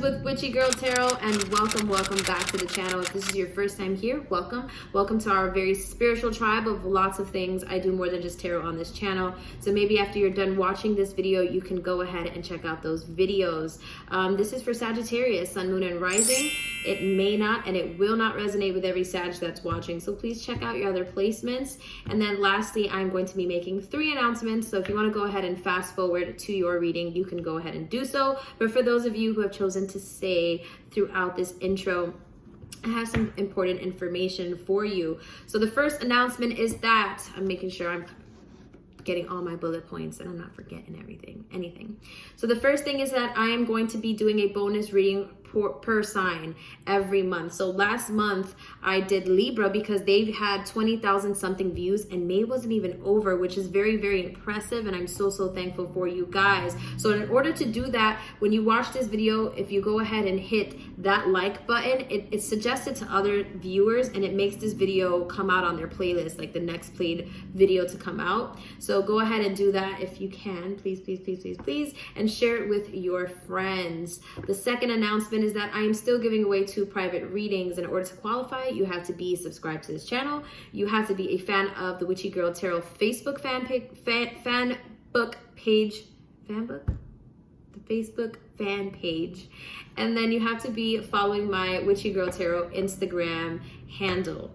with Witchy Girl Tarot, and welcome back to the channel. If this is your first time here, welcome to our very spiritual tribe of lots of things. I do more than just tarot on this channel, so maybe after you're done watching this video, you can go ahead and check out those videos. This is for Sagittarius, Sun, Moon, and Rising. It may not and it will not resonate with every Sag that's watching, so please check out your other placements. And then lastly, I'm going to be making 3 announcements, so if you want to go ahead and fast forward to your reading, you can go ahead and do so. But for those of you who have chosen to stay throughout this intro, I have some important information for you. So the first announcement is that I'm making sure I'm getting all my bullet points and I'm not forgetting anything. So the first thing is that I am going to be doing a bonus reading per sign every month. So last month I did Libra because they've had 20,000 something views and May wasn't even over, which is very, very impressive, and I'm so thankful for you guys. So in order to do that, when you watch this video, if you go ahead and hit that like button, it's suggested to other viewers and it makes this video come out on their playlist, like the next played video to come out. So go ahead and do that if you can, please, and share it with your friends. The second announcement is that I am still giving away 2 private readings. In order to qualify, you have to be subscribed to this channel. You have to be a fan of the Witchy Girl Tarot Facebook Facebook fan page. And then you have to be following my Witchy Girl Tarot Instagram handle.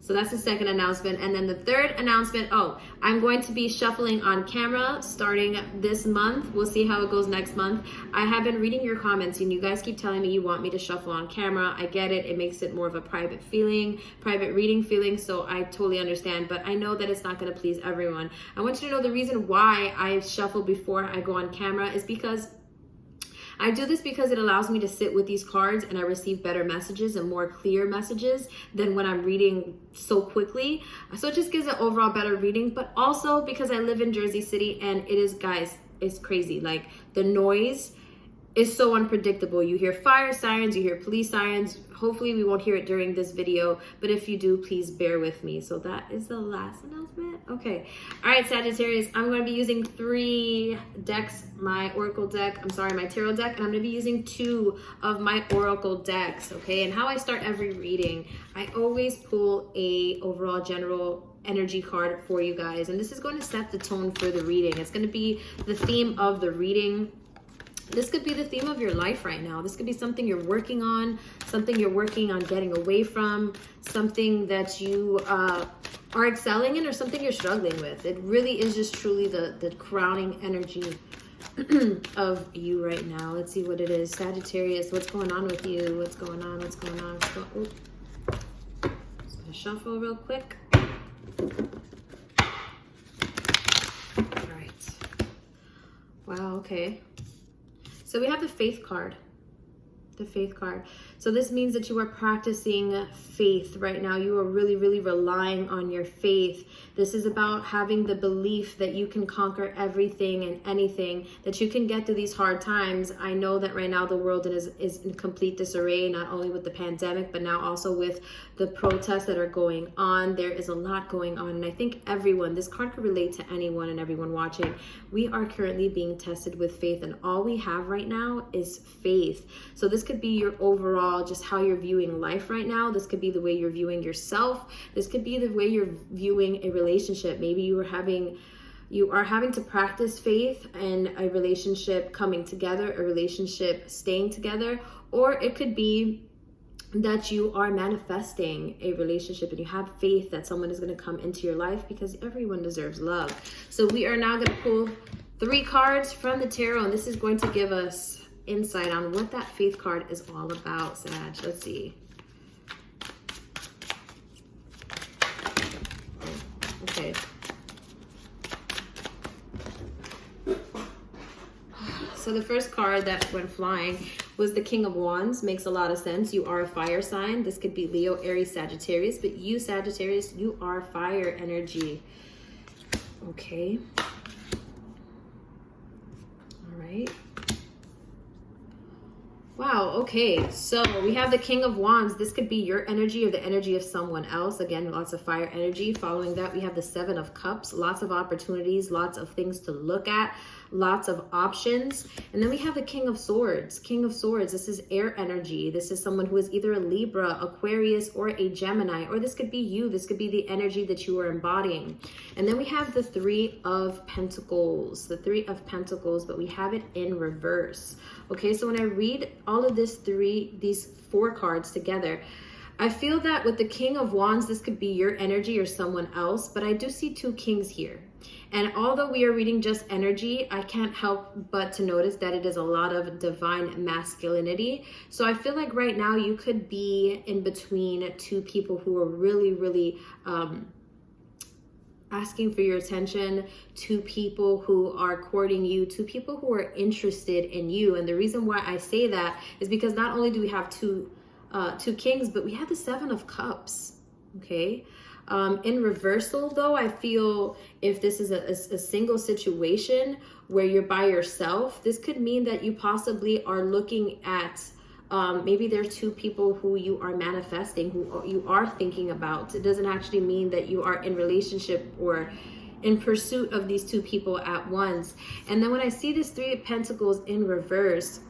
So that's the second announcement. And then the third announcement, I'm going to be shuffling on camera starting this month. We'll see how it goes next month. I have been reading your comments and you guys keep telling me you want me to shuffle on camera. I get it. It makes it more of a private reading feeling. So I totally understand, but I know that it's not going to please everyone. I want you to know the reason why I shuffle before I go on camera is because I do this because it allows me to sit with these cards and I receive better messages and more clear messages than when I'm reading so quickly. So it just gives an overall better reading, but also because I live in Jersey City and it is, guys, it's crazy. Like the noise is so unpredictable. You hear fire sirens, you hear police sirens. Hopefully we won't hear it during this video, but if you do, please bear with me. So that is the last announcement. Okay. All right, Sagittarius, I'm going to be using 3 decks, my Oracle deck, my tarot deck, and I'm going to be using 2 of my Oracle decks, okay? And how I start every reading, I always pull a overall general energy card for you guys, and this is going to set the tone for the reading. It's going to be the theme of the reading. This could be the theme of your life right now. This could be something you're working on, something you're working on getting away from, something that you are excelling in, or something you're struggling with. It really is just truly the crowning energy of you right now. Let's see what it is. Sagittarius, what's going on with you? What's going on? Just gonna shuffle real quick. All right. Wow, okay. So we have the Faith card. The Faith card. So this means that you are practicing faith right now. You are really relying on your faith. This is about having the belief that you can conquer everything and anything, that you can get through these hard times. I know that right now the world is in complete disarray, not only with the pandemic, but now also with the protests that are going on. There is a lot going on. And I think everyone, this card could relate to anyone and everyone watching. We are currently being tested with faith, and all we have right now is faith. So this could be your overall, just how you're viewing life right now. This could be the way you're viewing yourself. This could be the way you're viewing a relationship. Maybe you are having to practice faith in a relationship coming together, a relationship staying together, or it could be that you are manifesting a relationship and you have faith that someone is going to come into your life, because everyone deserves love. So we are now going to pull 3 cards from the tarot, and this is going to give us insight on what that Faith card is all about, Sag. Let's see. Okay. So the first card that went flying was the King of Wands. Makes a lot of sense. You are a fire sign. This could be Leo, Aries, Sagittarius, but you, Sagittarius, you are fire energy. Okay. All right. Wow, okay. So we have the King of Wands. This could be your energy or the energy of someone else. Again, lots of fire energy. Following that, we have the Seven of Cups. Lots of opportunities, lots of things to look at, lots of options. And then we have the King of Swords. King of Swords, this is air energy. This is someone who is either a Libra, Aquarius, or a Gemini. Or this could be you. This could be the energy that you are embodying. And then we have the Three of Pentacles. The Three of Pentacles, but we have it in reverse. Okay, so when I read all of these four cards together, I feel that with the King of Wands, this could be your energy or someone else, but I do see two kings here. And although we are reading just energy, I can't help but to notice that it is a lot of divine masculinity. So I feel like right now you could be in between two people who are really, really asking for your attention, to people who are courting you, to people who are interested in you. And the reason why I say that is because not only do we have two kings, but we have the Seven of Cups. Okay. In reversal though, I feel if this is a single situation where you're by yourself, this could mean that you possibly are looking at maybe there are two people who you are manifesting, who you are thinking about. It doesn't actually mean that you are in relationship or in pursuit of these two people at once. And then when I see this Three of Pentacles in reverse,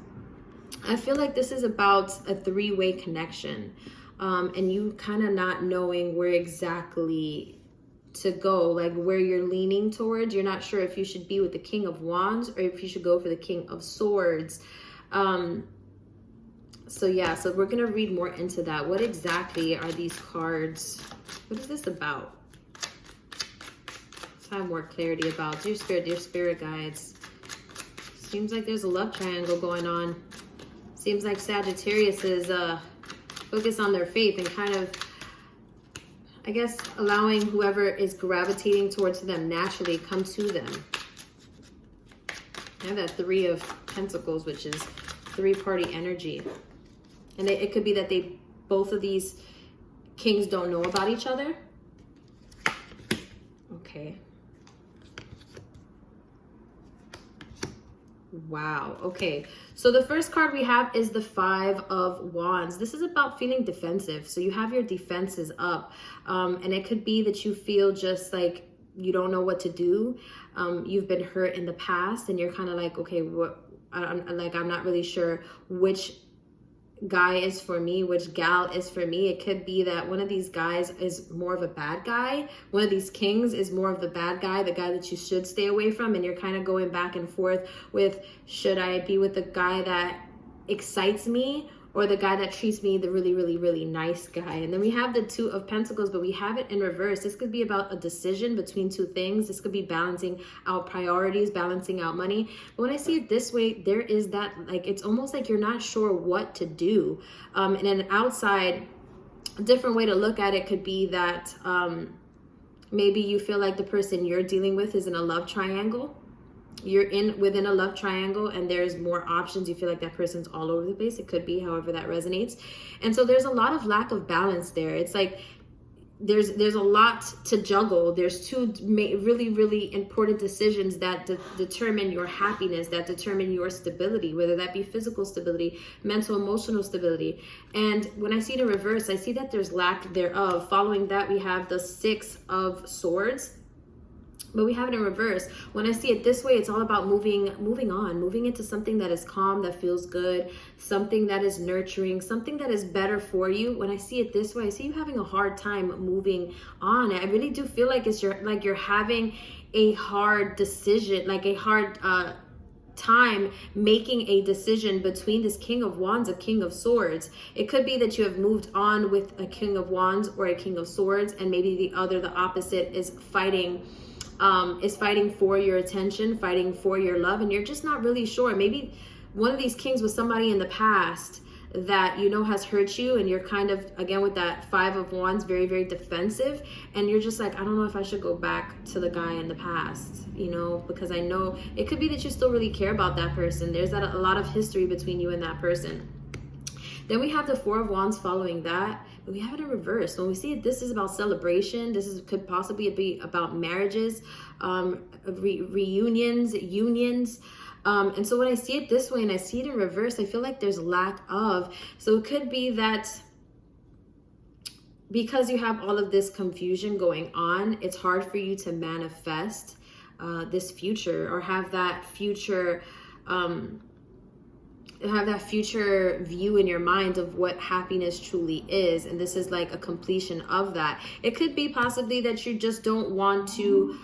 I feel like this is about a three-way connection. And you kind of not knowing where exactly to go, like where you're leaning towards. You're not sure if you should be with the King of Wands or if you should go for the King of Swords. So yeah, so we're going to read more into that. What exactly are these cards? What is this about? Let's have more clarity about. Dear spirit guides. Seems like there's a love triangle going on. Seems like Sagittarius is focused on their faith and kind of, I guess, allowing whoever is gravitating towards them naturally come to them. I have that Three of Pentacles, which is three-party energy. And it could be that both of these kings don't know about each other. Okay. Wow. Okay. So the first card we have is the Five of Wands. This is about feeling defensive. So you have your defenses up. And it could be that you feel just like you don't know what to do. You've been hurt in the past and you're kind of like, okay, I'm not really sure which guy is for me, which gal is for me. It could be that one of these guys is more of a bad guy. One of these kings is more of the bad guy, the guy that you should stay away from. And you're kind of going back and forth with, should I be with the guy that excites me or the guy that treats me, the really, really, really nice guy? And then we have the Two of Pentacles, but we have it in reverse. This could be about a decision between two things. This could be balancing out priorities, balancing out money. But when I see it this way, there is that, like, it's almost like you're not sure what to do. And an outside, different way to look at it could be that maybe you feel like the person you're dealing with is in a love triangle. You're within a love triangle and there's more options. You feel like that person's all over the place. It could be however that resonates. And so there's a lot of lack of balance there. It's like there's a lot to juggle. There's two really, really important decisions that determine your happiness, that determine your stability, whether that be physical stability, mental, emotional stability. And when I see it in reverse, I see that there's lack thereof. Following that, we have the Six of Swords. But we have it in reverse. When I see it this way, it's all about moving on, moving into something that is calm, that feels good, something that is nurturing, something that is better for you. When I see it this way, I see you having a hard time moving on. I really do feel like you're having a hard decision, like a hard time making a decision between this King of Wands, a King of Swords. It could be that you have moved on with a King of Wands or a King of Swords, and maybe the opposite, is fighting for your attention, fighting for your love, and you're just not really sure. Maybe one of these kings was somebody in the past that you know has hurt you, and you're kind of, again, with that Five of Wands, very, very defensive, and you're just like, I don't know if I should go back to the guy in the past, you know, because I know it could be that you still really care about that person. There's a lot of history between you and that person. Then we have the Four of Wands following that, we have it in reverse. When we see it, this is about celebration. Could possibly be about marriages, reunions, unions. And so when I see it this way and I see it in reverse, I feel like there's lack of. So it could be that because you have all of this confusion going on, it's hard for you to manifest this future, or have that future view in your mind of what happiness truly is. And this is like a completion of that. It could be possibly that you just don't want to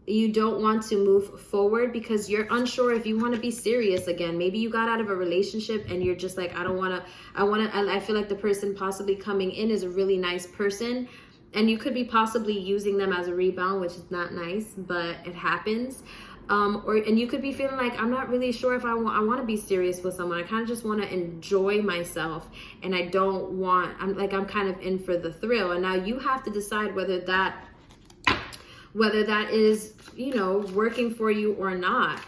move forward because you're unsure if you want to be serious again. Maybe you got out of a relationship and you're just like, I feel like the person possibly coming in is a really nice person, and you could be possibly using them as a rebound, which is not nice, but it happens. And you could be feeling like, I'm not really sure if I want to be serious with someone. I kind of just want to enjoy myself, and I'm kind of in for the thrill. And now you have to decide whether that is, working for you or not.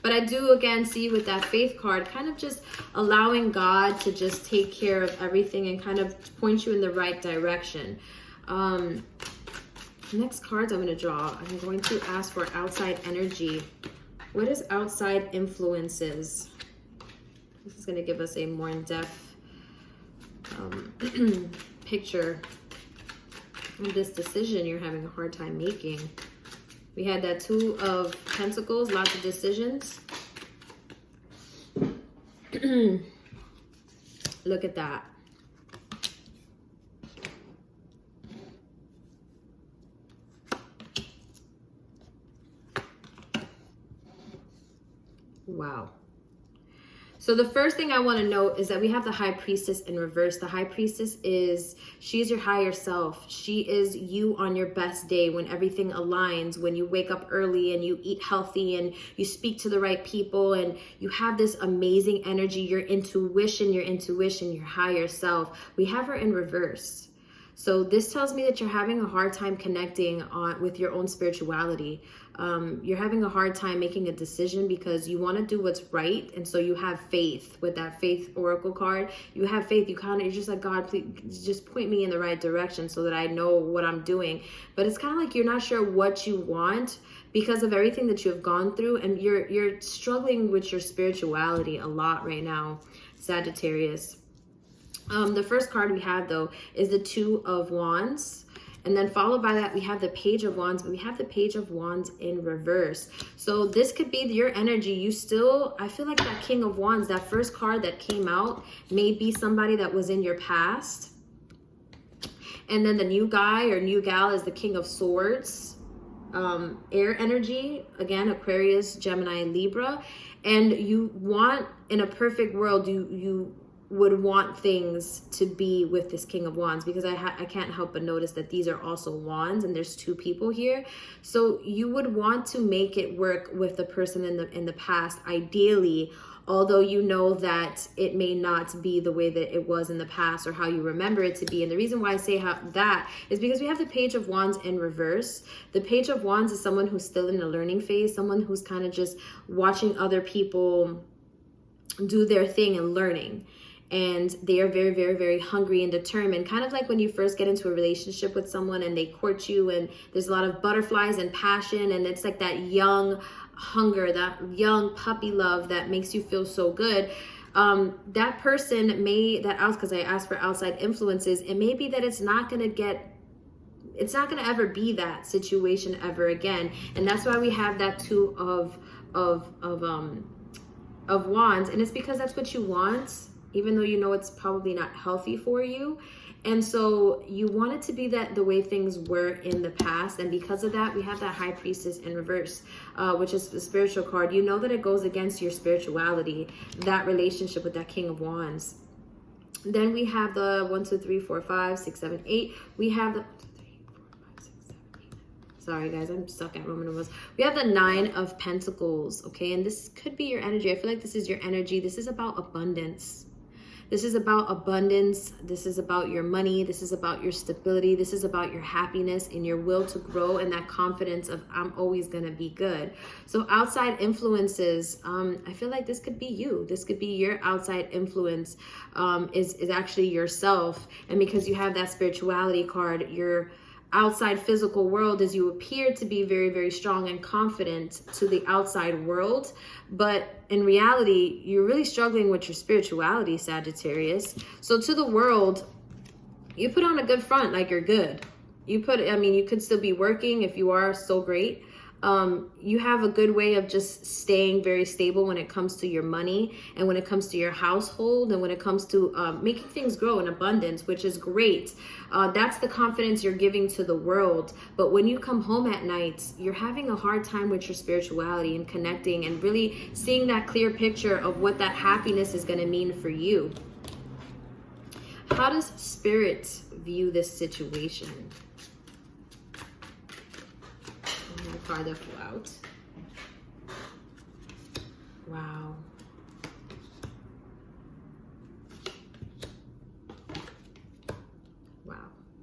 But I do again see with that faith card, kind of just allowing God to just take care of everything and kind of point you in the right direction. Next cards I'm going to draw, I'm going to ask for outside energy. What is outside influences? This is going to give us a more in-depth picture of this decision you're having a hard time making. We had that Two of Pentacles, lots of decisions. Look at that. Wow. So the first thing I want to note is that we have the High Priestess in reverse. The High Priestess she's your higher self. She is you on your best day, when everything aligns, when you wake up early and you eat healthy and you speak to the right people and you have this amazing energy, your intuition, your higher self. We have her in reverse. So this tells me that you're having a hard time connecting with your own spirituality. You're having a hard time making a decision because you want to do what's right. And so you have faith with that faith oracle card. You have faith. You're just like, God, please just point me in the right direction so that I know what I'm doing. But it's kind of like you're not sure what you want because of everything that you have gone through. And you're struggling with your spirituality a lot right now, Sagittarius. The first card we have, though, is the Two of Wands. And then followed by that, we have the Page of Wands, but we have the Page of Wands in reverse. So this could be your energy. I feel like that King of Wands, that first card that came out, may be somebody that was in your past. And then the new guy or new gal is the King of Swords. Air energy, again, Aquarius, Gemini, Libra. And you want, in a perfect world, you would want things to be with this King of Wands, because I can't help but notice that these are also wands and there's two people here. So you would want to make it work with the person in the past, ideally, although you know that it may not be the way that it was in the past or how you remember it to be. And the reason why I say that is because we have the Page of Wands in reverse. The Page of Wands is someone who's still in a learning phase, someone who's kind of just watching other people do their thing and learning. And they are very, very, very hungry and determined. Kind of like when you first get into a relationship with someone and they court you and there's a lot of butterflies and passion. And it's like that young hunger, that young puppy love that makes you feel so good. That person because I asked for outside influences, it may be that it's not going to ever be that situation ever again. And that's why we have that Two of Wands. And it's because that's what you want, even though you know it's probably not healthy for you. And so you want it to be the way things were in the past. And because of that, we have that High Priestess in reverse, which is the spiritual card. You know that it goes against your spirituality, that relationship with that King of Wands. Then we have the 1, 2, 3, 4, 5, 6, 7, 8. We have the... Sorry, guys, I'm stuck at Roman numerals. We have the 9 of Pentacles, okay? And this could be your energy. I feel like this is your energy. This is about abundance. This is about abundance. This is about your money. This is about your stability. This is about your happiness and your will to grow and that confidence of I'm always going to be good. So outside influences, I feel like this could be you. This could be your outside influence, is actually yourself. And because you have that spirituality card, your outside physical world is you appear to be very, very strong and confident to the outside world, but in reality you're really struggling with your spirituality, Sagittarius. So to the world you put on a good front, like you're good. You could still be working if you are, so great. You have a good way of just staying very stable when it comes to your money and when it comes to your household and when it comes to making things grow in abundance, which is great. That's the confidence you're giving to the world. But when you come home at night, you're having a hard time with your spirituality and connecting and really seeing that clear picture of what that happiness is going to mean for you. How does Spirit view this situation? Card that flew out. Wow.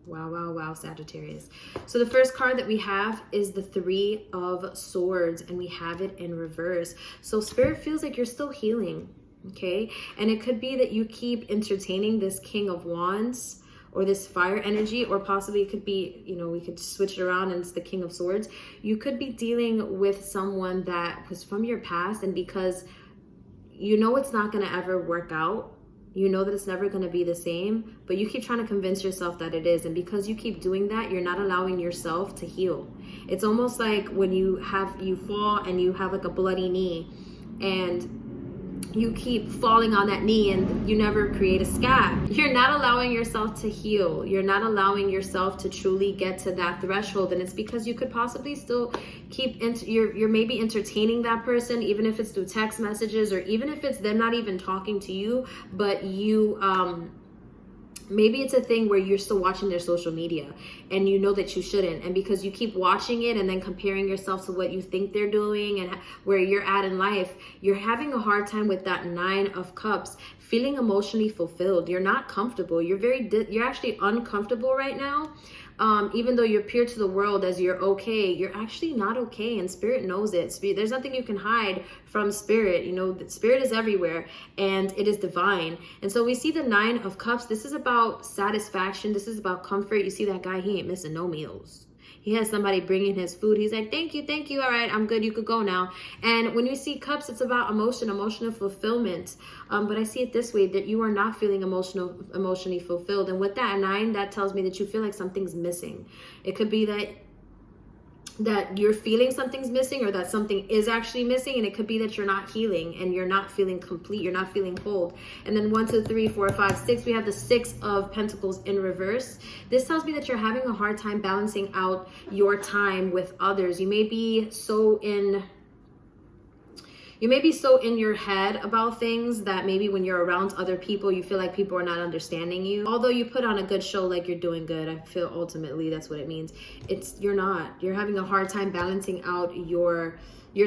Wow, Sagittarius. So the first card that we have is the Three of Swords, and we have it in reverse. So Spirit feels like you're still healing, okay? And it could be that you keep entertaining this King of Wands or this fire energy, or possibly it could be, we could switch it around and it's the King of Swords. You could be dealing with someone that was from your past, and because it's not going to ever work out, that it's never going to be the same, but you keep trying to convince yourself that it is. And because you keep doing that, you're not allowing yourself to heal. It's almost like when you fall and you have like a bloody knee, and you keep falling on that knee and you never create a scab. You're not allowing yourself to heal. You're not allowing yourself to truly get to that threshold. And it's because you could possibly still you're maybe entertaining that person, even if it's through text messages, or even if it's them not even talking to you, but maybe it's a thing where you're still watching their social media and you know that you shouldn't. And because you keep watching it and then comparing yourself to what you think they're doing and where you're at in life, you're having a hard time with that Nine of Cups, feeling emotionally fulfilled. You're not comfortable. You're actually uncomfortable right now. Even though you appear to the world as you're okay, you're actually not okay, and Spirit knows it. There's nothing you can hide from Spirit. That Spirit is everywhere and it is divine. And so we see the Nine of Cups. This is about satisfaction. This is about comfort. You see that guy, he ain't missing no meals. He has somebody bringing his food. He's like, thank you. All right, I'm good. You could go now. And when you see cups, it's about emotional fulfillment. But I see it this way, that you are not feeling emotionally fulfilled. And with that nine, that tells me that you feel like something's missing. It could be that you're feeling something's missing, or that something is actually missing, and it could be that you're not healing and you're not feeling complete, you're not feeling whole. And then 1, 2, 3, 4, 5, 6, we have the Six of Pentacles in reverse. This tells me that you're having a hard time balancing out your time with others. You may be so in your head about things that maybe when you're around other people, you feel like people are not understanding you. Although you put on a good show like you're doing good, I feel ultimately that's what it means. You're not. You're having a hard time balancing out your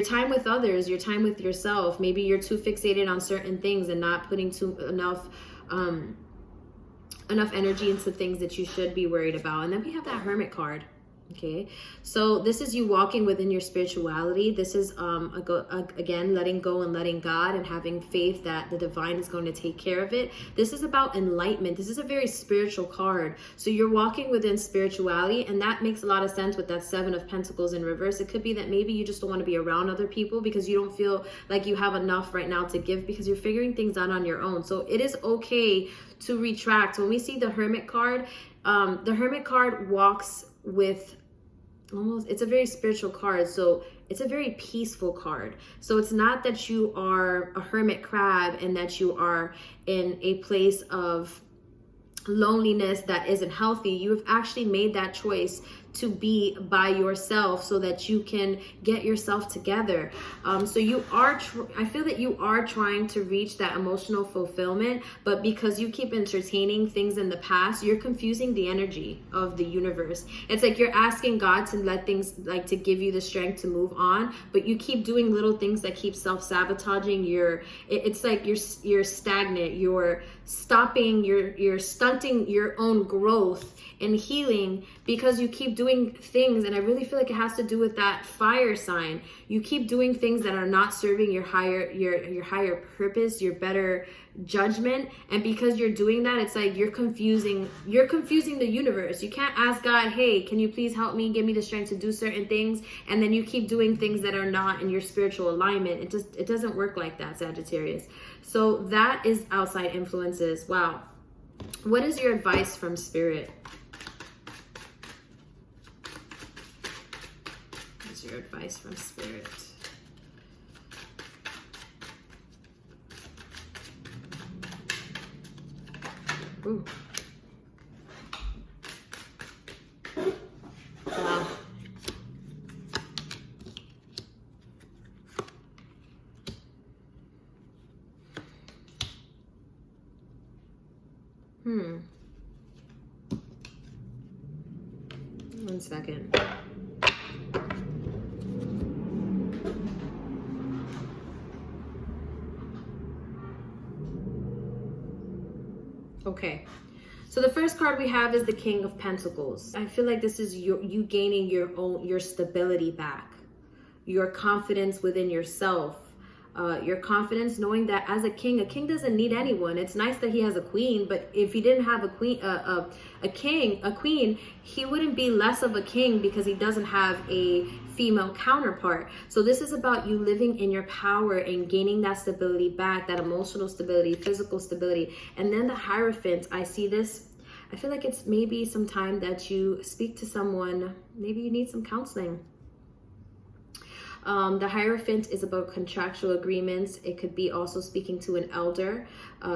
time with others, your time with yourself. Maybe you're too fixated on certain things and not putting enough energy into things that you should be worried about. And then we have that Hermit card. Okay, so this is you walking within your spirituality. This is again letting go and letting God and having faith that the divine is going to take care of it. This is about enlightenment. This is a very spiritual card. So you're walking within spirituality, and that makes a lot of sense with that Seven of Pentacles in reverse. It could be that maybe you just don't want to be around other people because you don't feel like you have enough right now to give, because you're figuring things out on your own. So it is okay to retract. When we see the Hermit card, walks with it's a very spiritual card, so it's a very peaceful card. So it's not that you are a hermit crab and that you are in a place of loneliness that isn't healthy. You have actually made that choice to be by yourself so that you can get yourself together. So I feel that you are trying to reach that emotional fulfillment, but because you keep entertaining things in the past, you're confusing the energy of the universe. It's like you're asking God to let things, like, to give you the strength to move on, but you keep doing little things that keep self-sabotaging. It's like you're stagnant. You're stopping, you're stunting your own growth and healing because you keep doing things. And I really feel like it has to do with that fire sign. You keep doing things that are not serving your higher purpose, your better judgment. And because you're doing that, it's like you're confusing the universe. You can't ask God, hey, can you please help me, give me the strength to do certain things, and then you keep doing things that are not in your spiritual alignment. It doesn't work like that, Sagittarius. So that is outside influences. Wow. What is your advice from Spirit? What is your advice from Spirit? Ooh. Wow. One second. Okay. So the first card we have is the King of Pentacles. I feel like this is you gaining your stability back, your confidence within yourself, your confidence knowing that as a king doesn't need anyone. It's nice that he has a queen, but if he didn't have a queen, he wouldn't be less of a king because he doesn't have a female counterpart. So this is about you living in your power and gaining that stability back, that emotional stability, physical stability. And then the Hierophant, I see this. I feel like it's maybe some time that you speak to someone. Maybe you need some counseling. The Hierophant is about contractual agreements. It could be also speaking to an elder,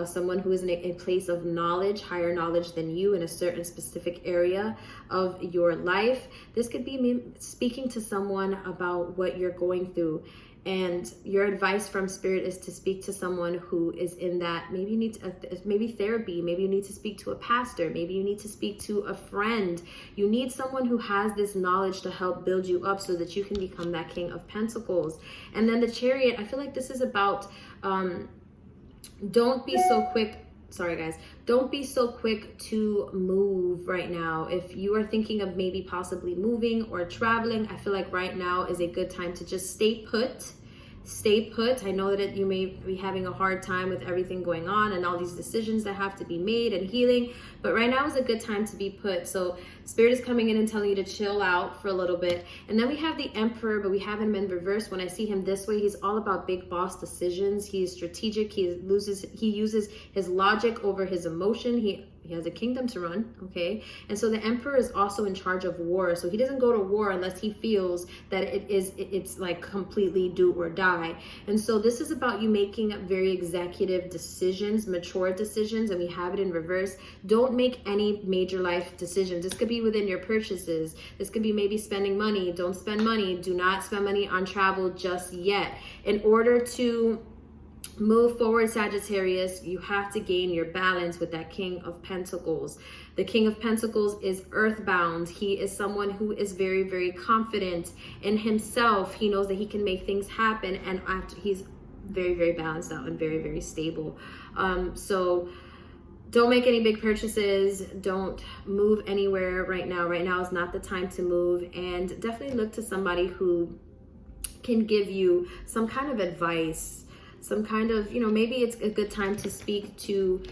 someone who is in a place of knowledge, higher knowledge than you in a certain specific area of your life. This could be speaking to someone about what you're going through. And your advice from Spirit is to speak to someone who is in that. Maybe you need maybe therapy. Maybe you need to speak to a pastor. Maybe you need to speak to a friend. You need someone who has this knowledge to help build you up so that you can become that King of Pentacles. And then the Chariot, I feel like this is about don't be so quick. Sorry guys, don't be so quick to move right now. If you are thinking of maybe possibly moving or traveling, I feel like right now is a good time to just stay put. Stay put. I know that you may be having a hard time with everything going on and all these decisions that have to be made and healing, but right now is a good time to be put. So Spirit is coming in and telling you to chill out for a little bit. And then we have the Emperor, but we have him in reverse. When I see him this way, he's all about big boss decisions. He's strategic. He uses his logic over his emotion. He has a kingdom to run, okay? And so the Emperor is also in charge of war. So he doesn't go to war unless he feels that it's like completely do or die. And so this is about you making very executive decisions, mature decisions, and we have it in reverse. Don't make any major life decisions. This could be within your purchases. This could be maybe spending money. Don't spend money. Do not spend money on travel just yet. In order to move forward, Sagittarius, you have to gain your balance with that King of Pentacles. The King of Pentacles is earthbound. He is someone who is very, very confident in himself. He knows that he can make things happen, and he's very, very balanced out and very, very stable. So don't make any big purchases. Don't move anywhere right now. Right now is not the time to move, and definitely look to somebody who can give you some kind of advice. Some kind of, maybe it's a good time to speak to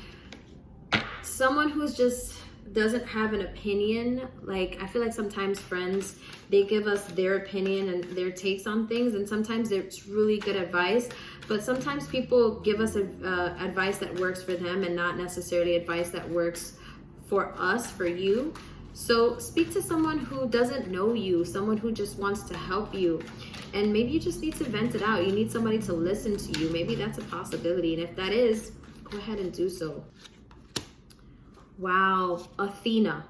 someone who's just doesn't have an opinion. Like, I feel like sometimes friends, they give us their opinion and their takes on things, and sometimes it's really good advice, but sometimes people give us advice that works for them and not necessarily advice that works for us, for you. So speak to someone who doesn't know you, someone who just wants to help you. And maybe you just need to vent it out. You need somebody to listen to you. Maybe that's a possibility. And if that is, go ahead and do so. Wow, Athena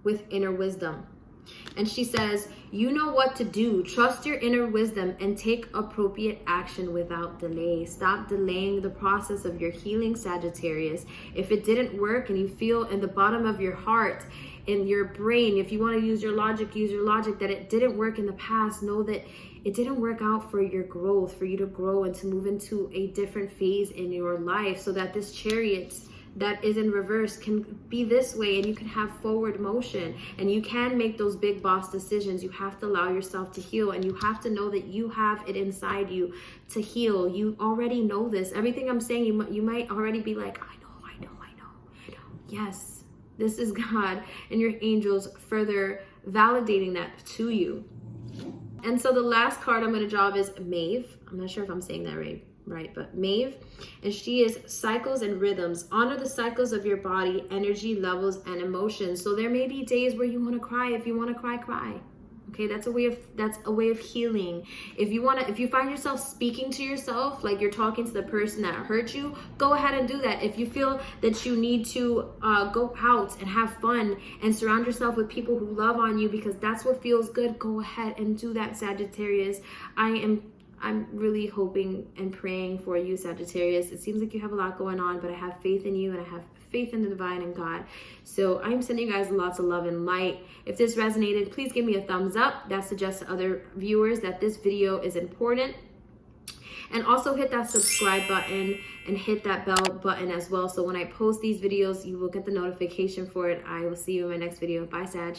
with inner wisdom. And she says, you know what to do. Trust your inner wisdom and take appropriate action without delay. Stop delaying the process of your healing, Sagittarius. If it didn't work and you feel in the bottom of your heart, in your brain, if you want to use your logic, that it didn't work in the past, know that it didn't work out for your growth, for you to grow and to move into a different phase in your life, so that this Chariot, that is in reverse can be this way, and you can have forward motion, and you can make those big boss decisions. You have to allow yourself to heal, and you have to know that you have it inside you to heal. You already know this. Everything I'm saying, you might already be like, I know. Yes, this is God and your angels further validating that to you. And so the last card I'm going to draw is Maeve. I'm not sure if I'm saying that right, but Maeve, and she is cycles and rhythms. Honor the cycles of your body, energy levels, and emotions. So there may be days where you want to cry. If you want to cry, cry. Okay, that's a way of healing. If you find yourself speaking to yourself like you're talking to the person that hurt you, go ahead and do that. If you feel that you need to go out and have fun and surround yourself with people who love on you because that's what feels good, go ahead and do that, Sagittarius. I'm really hoping and praying for you, Sagittarius. It seems like you have a lot going on, but I have faith in you, and I have faith in the divine and God. So I'm sending you guys lots of love and light. If this resonated, please give me a thumbs up. That suggests to other viewers that this video is important. And also hit that subscribe button and hit that bell button as well. So when I post these videos, you will get the notification for it. I will see you in my next video. Bye, Sag.